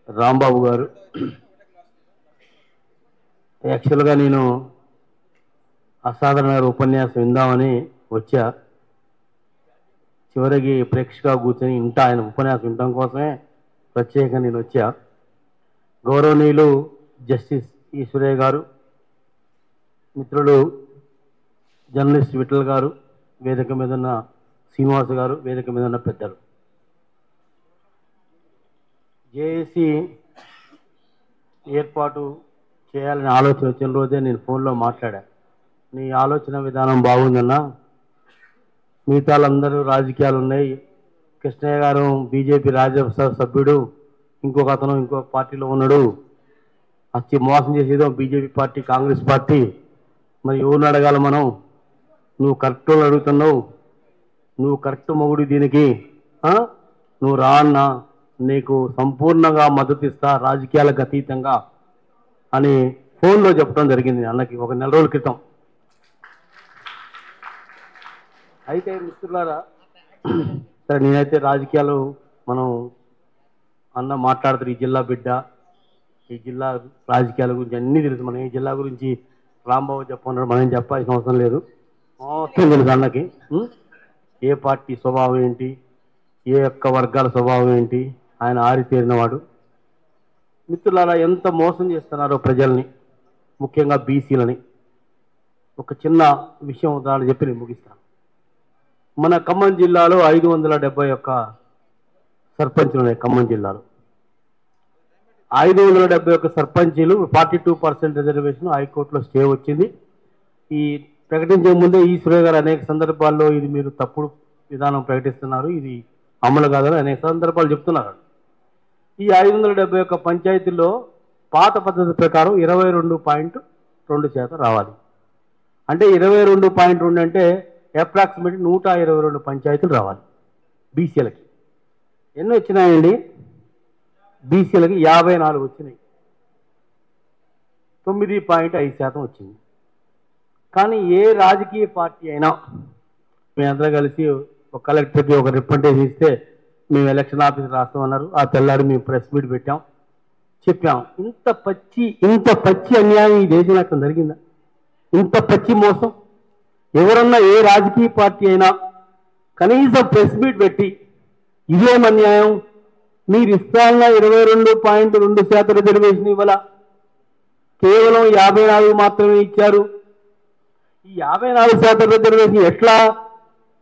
రాంబాబు గారు, యాక్చువల్గా నేను అసాధారణ ఉపన్యాసం విందామని వచ్చా. చివరికి ప్రేక్షగా కూర్చొని ఆయన ఉపన్యాసం వినడం కోసమే ప్రత్యేకంగా నేను వచ్చా. గౌరవనీయులు జస్టిస్ ఈశ్వరయ్య గారు, మిత్రులు జర్నలిస్ట్ విఠల్ గారు, వేదిక మీద ఉన్న శ్రీనివాస్ గారు, వేదిక మీద ఉన్న పెద్దలు, జేఏసీ ఏర్పాటు చేయాలని ఆలోచన వచ్చిన రోజే నేను ఫోన్లో మాట్లాడా. నీ ఆలోచన విధానం బాగుందన్నా, మిగతా వాళ్ళందరూ రాజకీయాలు ఉన్నాయి, కృష్ణయ్య గారు బీజేపీ రాజ్యసభ సభ్యుడు, ఇంకొక అతను ఇంకో పార్టీలో ఉన్నాడు, వచ్చి మోసం చేసేదో బీజేపీ పార్టీ కాంగ్రెస్ పార్టీ, మరి ఎవరిని అడగాలి మనం, నువ్వు కరెక్ట్ అడుగుతున్నావు, నువ్వు కరెక్ట్ మొగుడు దీనికి, నువ్వు రా అన్నా నీకు సంపూర్ణంగా మద్దతు ఇస్తా రాజకీయాలకు అతీతంగా అని ఫోన్లో చెప్పడం జరిగింది అన్నకి ఒక నెల రోజుల క్రితం. అయితే మిత్రులారా, సరే నేనైతే రాజకీయాలు మనం అన్న మాట్లాడుతారు, ఈ జిల్లా బిడ్డ, ఈ జిల్లా రాజకీయాల గురించి అన్నీ తెలుసు. మనం ఈ జిల్లా గురించి రాంబాబు చెప్పన్నాడు, మనం చెప్పాల్సిన అవసరం లేదు, మొత్తం తెలుసు అన్నకి. ఏ పార్టీ స్వభావం ఏంటి, ఏ ఒక్క వర్గాల స్వభావం ఏంటి, ఆయన ఆరితేరినవాడు. మిత్రులారా, ఎంత మోసం చేస్తున్నారో ప్రజల్ని, ముఖ్యంగా బీసీలని. ఒక చిన్న విషయం ఉదాహరణ చెప్పి నేను ముగిస్తాను. మన ఖమ్మం జిల్లాలో 571 సర్పంచులు ఉన్నాయి. ఖమ్మం జిల్లాలో 571 సర్పంచీలు, 42% రిజర్వేషన్ హైకోర్టులో స్టే వచ్చింది. ఈ ప్రకటించే ముందే ఈశ్వరయ్య గారు అనేక సందర్భాల్లో ఇది మీరు తప్పుడు విధానం ప్రకటిస్తున్నారు, ఇది అమలు కాదని అనేక సందర్భాలు చెప్తున్నారు. ఈ 571 పంచాయతీల్లో పాత పద్ధతి ప్రకారం 22.2% రావాలి. అంటే 22.2 అంటే అప్రాక్సిమేట్లీ 122 పంచాయతీలు రావాలి బీసీలకి. ఎన్ని వచ్చినాయండి? బీసీలకి 54 వచ్చినాయి, 9.5% వచ్చింది. కానీ ఏ రాజకీయ పార్టీ అయినా మేమందరం కలిసి ఒక కలెక్టర్కి ఒక రిప్రజెంటేషన్ ఇస్తే మేము ఎలక్షన్ ఆఫీసర్ రాస్తామన్నారు. ఆ తెల్లారి మేము ప్రెస్ మీట్ పెట్టాం, చెప్పాం. ఇంత పచ్చి అన్యాయం ఈ దేశంలో అక్కడ జరిగిందా? ఇంత పచ్చి మోసం ఎవరన్నా ఏ రాజకీయ పార్టీ అయినా కనీసం ప్రెస్ మీట్ పెట్టి ఇదేం అన్యాయం, మీరు ఇస్తాన్న 22.2% రిజర్వేషన్ ఇవ్వాల, కేవలం 54 మాత్రమే ఇచ్చారు. ఈ 54% రిజర్వేషన్ ఎట్లా?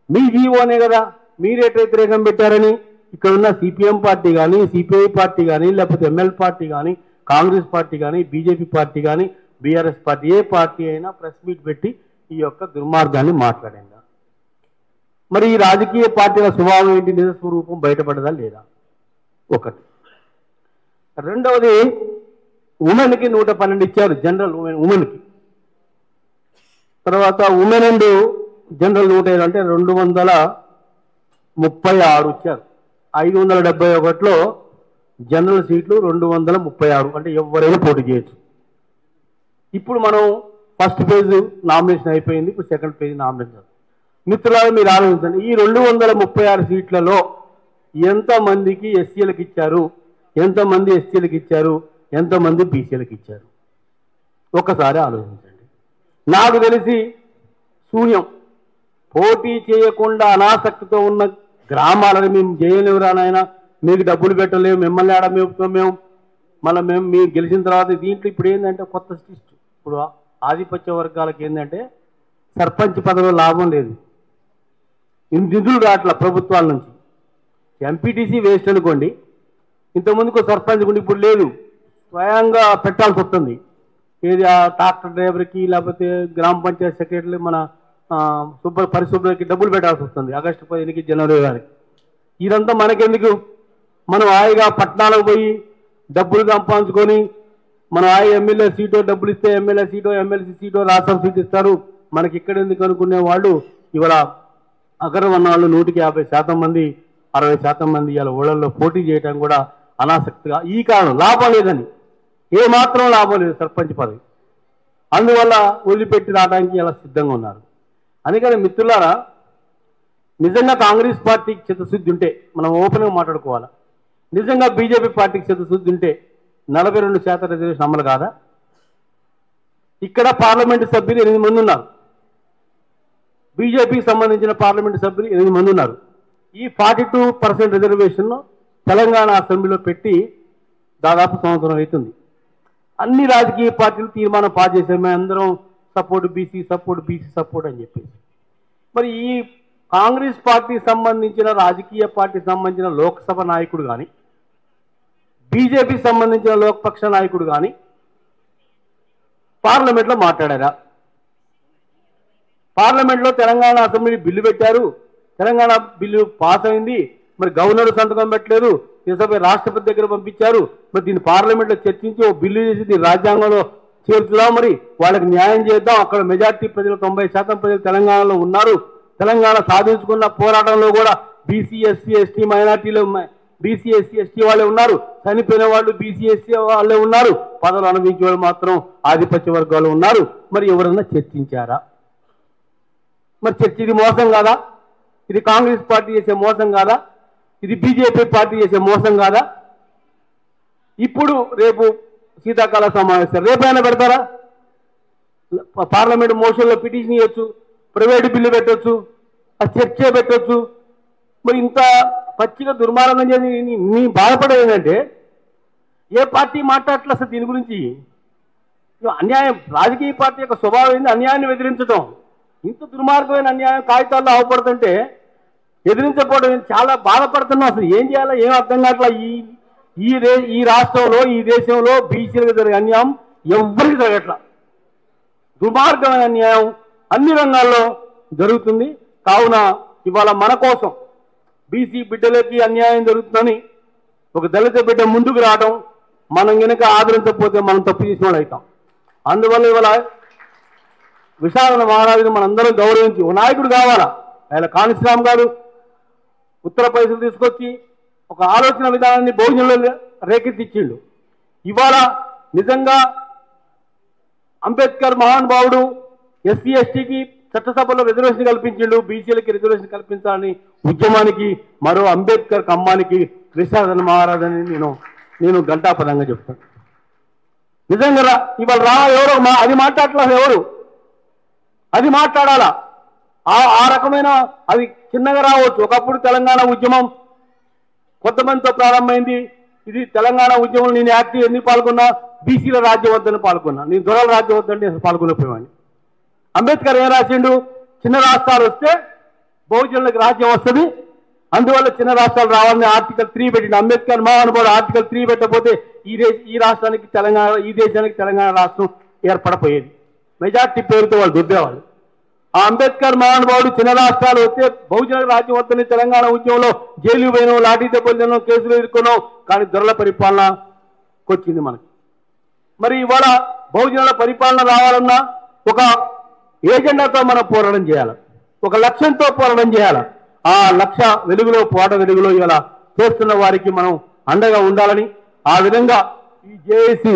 మీ జీవోనే కదా, మీరేట వ్యతిరేకం పెట్టారని ఇక్కడ ఉన్న సిపిఎం పార్టీ కానీ, సిపిఐ పార్టీ కానీ, లేకపోతే ఎంఎల్ పార్టీ కానీ, కాంగ్రెస్ పార్టీ కానీ, బీజేపీ పార్టీ కానీ, బీఆర్ఎస్ పార్టీ, ఏ పార్టీ అయినా ప్రెస్ మీట్ పెట్టి ఈ యొక్క దుర్మార్గాన్ని మాట్లాడిందా? మరి ఈ రాజకీయ పార్టీల స్వభావం ఏంటి, నిజ స్వరూపం బయటపడదా లేదా? ఒకటి. రెండవది, ఉమెన్కి 112 ఇచ్చారు, జనరల్ ఉమెన్కి. తర్వాత ఉమెన్ అండ్ జనరల్ 105 అంటే 236 ఇచ్చారు. 571లో జనరల్ సీట్లు 236, అంటే ఎవరైనా పోటీ చేయొచ్చు. ఇప్పుడు మనం ఫస్ట్ పేజ్ నామినేషన్ అయిపోయింది, ఇప్పుడు సెకండ్ పేజ్ నామినేషన్. మిత్రులారా, మీరు ఆలోచించండి, ఈ 236 సీట్లలో ఎంతమందికి ఎస్సీలకు ఇచ్చారు, ఎంతమంది ఎస్టీలకు ఇచ్చారు, ఎంతమంది బీసీలకు ఇచ్చారు? ఒక్కసారి ఆలోచించండి. నాకు తెలిసి శూన్యం. పోటీ చేయకుండా అనాసక్తితో ఉన్న గ్రామాలను మేము చేయలేవురా నాయన, మీకు డబ్బులు పెట్టలేము, మిమ్మల్ని ఆడ మేపుతాం మేము, మళ్ళీ మేము గెలిచిన తర్వాత. దీంట్లో ఇప్పుడు ఏంటంటే కొత్త సిస్టమ్. ఇప్పుడు ఆధిపత్య వర్గాలకు ఏంటంటే సర్పంచ్ పదవిలో లాభం లేదు, నిధులు రావట్ల ప్రభుత్వాల నుంచి. ఎంపీటీసీ వేస్ట్ అనుకోండి, ఇంతకుముందుకు సర్పంచ్ కూడా ఇప్పుడు లేదు, స్వయంగా పెట్టాల్సి వస్తుంది. ఏది ఆ ట్రాక్టర్ డ్రైవర్కి, లేకపోతే గ్రామ పంచాయతీ సెక్రటరీ, మన పరిశుభ్రకి డబ్బులు పెట్టాల్సి వస్తుంది ఆగస్టు 15కి, జనవరి 1కి. ఇదంతా మనకెందుకు? మనం హాయిగా పట్టణాలకు పోయి డబ్బులు సంపాదించుకొని మన హాయి ఎమ్మెల్యే సీటో డబ్బులు ఇస్తే ఎమ్మెల్యే సీటో, ఎమ్మెల్సీ సీటో, రాష్ట్రం సీట్ ఇస్తారు, మనకి ఇక్కడ ఎందుకు అనుకునే వాళ్ళు ఇవాళ అగ్రవర్ణ వాళ్ళు 150% మంది, 60% మంది ఇవాళ ఊళ్ళల్లో పోటీ చేయడం కూడా అనాసక్తిగా, ఈ కారణం లాభం లేదని, ఏమాత్రం లాభం లేదు సర్పంచ్ పదవి, అందువల్ల వదిలిపెట్టి రావడానికి ఇలా సిద్ధంగా ఉన్నారు. అందుకని మిత్రులారా, నిజంగా కాంగ్రెస్ పార్టీకి చిత్తశుద్ధి ఉంటే మనం ఓపెన్గా మాట్లాడుకోవాలి. నిజంగా బీజేపీ పార్టీకి చిత్తశుద్ధి ఉంటే 42% రిజర్వేషన్ అమలు కాదా? ఇక్కడ పార్లమెంటు సభ్యులు 8 మంది ఉన్నారు, బీజేపీకి సంబంధించిన పార్లమెంటు సభ్యులు 8 మంది ఉన్నారు. ఈ 42% రిజర్వేషన్ తెలంగాణ అసెంబ్లీలో పెట్టి దాదాపు సంవత్సరం అవుతుంది. అన్ని రాజకీయ పార్టీలు తీర్మానం పాస్ చేశారు, మేము అందరం సపోర్ట్ బీసీ సపోర్ట్ అని చెప్పేసి. మరి ఈ కాంగ్రెస్ పార్టీకి సంబంధించిన రాజకీయ పార్టీకి సంబంధించిన లోక్సభ నాయకుడు కానీ, బీజేపీకి సంబంధించిన లోక్పక్ష నాయకుడు కానీ పార్లమెంట్లో మాట్లాడారా? పార్లమెంట్లో తెలంగాణ అసెంబ్లీ బిల్లు పెట్టారు, తెలంగాణ బిల్లు పాస్ అయింది, మరి గవర్నర్ సంతకం పెట్టలేదు, రాష్ట్రపతి దగ్గర పంపించారు. మరి దీన్ని పార్లమెంట్లో చర్చించి ఓ బిల్లు చేసి దీన్ని రాజ్యాంగంలో చేర్చుదాం, మరి వాళ్ళకి న్యాయం చేద్దాం. అక్కడ మెజార్టీ ప్రజలు 90% ప్రజలు తెలంగాణలో ఉన్నారు. తెలంగాణ సాధించుకున్న పోరాటంలో కూడా బీసీ ఎస్సీ ఎస్టీ మైనార్టీలు, బీసీ ఎస్సీ ఎస్టీ వాళ్ళే ఉన్నారు, చనిపోయిన వాళ్ళు బీసీ ఎస్సీ వాళ్ళే ఉన్నారు, పదవులు అనుభవించే వాళ్ళు మాత్రం ఆధిపత్య వర్గాలు ఉన్నారు. మరి ఎవరన్నా చర్చించారా? మరి చర్చ ఇది మోసం కాదా? ఇది కాంగ్రెస్ పార్టీ చేసే మోసం కాదా? ఇది బీజేపీ పార్టీ చేసే మోసం కాదా? ఇప్పుడు రేపు శీతాకాల సమావేశాలు రేపైనా పెడతారా? పార్లమెంట్ మోషన్లో పిటిషన్ ఇవ్వచ్చు, ప్రైవేటు బిల్లు పెట్టవచ్చు, ఆ చర్చే పెట్టవచ్చు. మరి ఇంత పచ్చిగా దుర్మార్గం చేసి నీ బాధపడేది ఏంటంటే ఏ పార్టీ మాట్లాడట్లే అసలు దీని గురించి. అన్యాయం, రాజకీయ పార్టీ యొక్క స్వభావం ఏంది? అన్యాయాన్ని ఎదిరించడం. ఇంత దుర్మార్గమైన అన్యాయం కాగితాల్లో అవపడుతుంటే ఎదిరించకపోవడం చాలా బాధపడుతున్నాం. అసలు ఏం చేయాలో ఏం అర్థం కావట్లా. ఈ రాష్ట్రంలో, ఈ దేశంలో బీసీలకు జరిగే అన్యాయం ఎవరికి జరగట్లా. దుర్మార్గమైన అన్యాయం అన్ని రంగాల్లో జరుగుతుంది. కావున ఇవాళ మన కోసం బీసీ బిడ్డలకి అన్యాయం జరుగుతుందని ఒక దళిత బిడ్డ ముందుకు రావడం, మనం కనుక ఆదరించకపోతే మనం తప్పు చేసిన వాళ్ళు అవుతాం. అందువల్ల ఇవాళ విశాఖ మహారాజుని మనందరం గౌరవించి ఒక నాయకుడు కావాలా. ఆయన కాళీశ్రామ్ గారు ఉత్తర ప్రదేశ్ తీసుకొచ్చి ఒక ఆలోచన విధానాన్ని భోజనంలో రేకెత్తిచ్చిండు. ఇవాళ నిజంగా అంబేద్కర్ మహానుభావుడు ఎస్సీ ఎస్టీకి చట్టసభలో రిజర్వేషన్ కల్పించిండు, బీసీలకి రిజర్వేషన్ కల్పించాలని ఉద్యమానికి మరో అంబేద్కర్ కమ్మానికి కృష్ణాధన మహారాజ్ అని నేను ఘంటాపదంగా చెప్తాను. నిజంగా ఇవాళ ఎవరు అది మాట్లాడలేదు, ఎవరు అది మాట్లాడాలా? ఆ రకమైన అది చిన్నగా రావచ్చు. ఒకప్పుడు తెలంగాణ ఉద్యమం కొంతమందితో ప్రారంభమైంది. ఇది తెలంగాణ ఉద్యమం నేను యాక్టివ్ ఎందుకు పాల్గొన్నా? బీసీల రాజ్యం వద్దని పాల్గొన్నా. నేను దొరల రాజ్యం వద్దంటే పాల్గొనకపోయాను. అంబేద్కర్ ఏం రాసిండు? చిన్న రాష్ట్రాలు వస్తే బహుజనులకు రాజ్యం వస్తుంది, అందువల్ల చిన్న రాష్ట్రాలు రావాలని ఆర్టికల్ 3 పెట్టిండు. అంబేద్కర్ మహానుభావుడు ఆర్టికల్ 3 పెట్టకపోతే ఈ రాష్ట్రానికి తెలంగాణ, ఈ దేశానికి తెలంగాణ రాష్ట్రం ఏర్పడపోయేది. మెజార్టీ పేరుతో వాళ్ళు దుద్దేవాళ్ళు. ఆ అంబేద్కర్ మహానుభావుడు చిన్న రాష్ట్రాలు వస్తే బహుజనులకు రాజ్యం వద్దని తెలంగాణ ఉద్యమంలో జైలు పోయినాం, లాఠీ దెబ్బలు తిన్నాం, కేసులు ఎదుర్కొన్నాం. కానీ దొరల పరిపాలనకు వచ్చింది మనకి. మరి ఇవాళ బహుజనుల పరిపాలన రావాలన్నా ఒక ఏజెండాతో మనం పోరాటం చేయాలి, ఒక లక్ష్యంతో పోరాటం చేయాలి. ఆ లక్ష్య వెలుగులో, వెలుగులో ఇలా చేస్తున్న వారికి మనం అండగా ఉండాలని, ఆ విధంగా ఈ జేఏసీ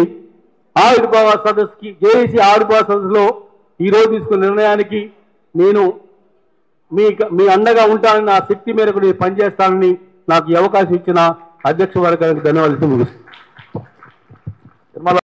ఆవిర్భావ సదస్సులో ఈరోజు తీసుకున్న నిర్ణయానికి నేను మీ అండగా ఉంటానని, నా శక్తి మేరకు నేను పనిచేస్తానని నాకు ఈ అవకాశం ఇచ్చిన అధ్యక్ష వర్గానికి ధన్యవాదాలు.